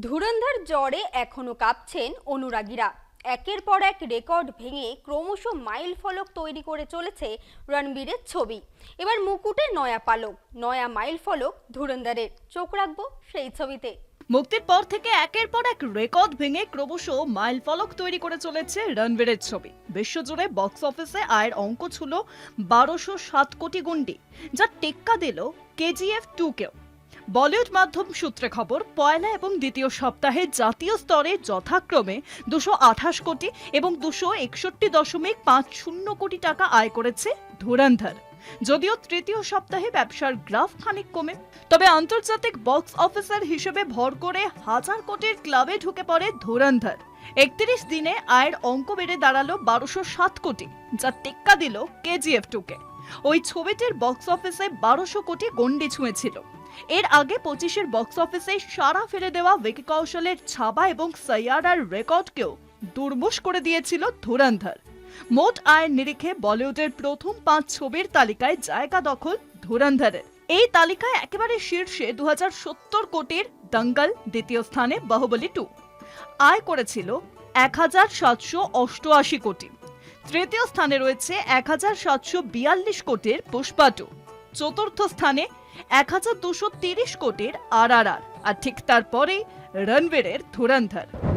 ধুরন্ধর জ্বরে এখনো কাঁপছেন অনুরাগীরা। একের পর এক রেকর্ড ভেঙে ক্রমশ মাইল ফলক তৈরি করে চলেছে রণবীরের ছবি। এবার মুকুটে নয়া পালক, নয়া মাইল ফলক ধুরন্ধরের। চোখ রাখবো সেই ছবিতে। মুক্তির পর থেকে একের পর এক রেকর্ড ভেঙে ক্রমশ মাইল ফলক তৈরি করে চলেছে রণবীরের ছবি। বিশ্বজুড়ে বক্স অফিসে আয়ের অঙ্ক ছিল 1207 কোটি গুন্ডি, যা টেক্কা দিল কেজিএফ 2কেও। বলিউড মাধ্যম সূত্রে খবর, পয়লা এবং দ্বিতীয় সপ্তাহে জাতীয় স্তরে যথাক্রমে 228 কোটি এবং 261.50 কোটি টাকা আয় করেছে ধুরন্ধর। যদিও তৃতীয় সপ্তাহে ব্যবসার গ্রাফ খানিক কমে, তবে আন্তর্জাতিক বক্স অফিসার হিসেবে ভর করে 1000 কোটির ক্লাবে ঢুকে পড়ে ধুরন্ধর। 31 দিনে আয়ের অঙ্ক বেড়ে দাঁড়ালো 1207 কোটি, যা টেক্কা দিল কেজিএফ 2কে। ওই ছবিটির বক্স অফিসে 1200 কোটি গন্ডি ছুঁয়েছিল। এর আগে 25-এর বক্স অফিসে সারা ফেলে দেওয়া ভিকি কৌশলের ছাবা এবং সাইয়ারার রেকর্ডকেও দুর্মুষ করে দিয়েছিল ধুরন্ধর। মোট আয়ের নিরিখে বলিউডের প্রথম 5 ছবির তালিকায় জায়গা দখল ধুরন্ধরের। এই তালিকায় একেবারে শীর্ষে 2070 কোটির দঙ্গল, দ্বিতীয় স্থানে বাহুবলী 2 আয় করেছিল 1788 কোটি। তৃতীয় স্থানে রয়েছে 1742 কোটির পুষ্পা 2, চতুর্থ স্থানে 1230 কোটির RRR, আর ঠিক তারপরেই রণবীরের ধুরন্ধর।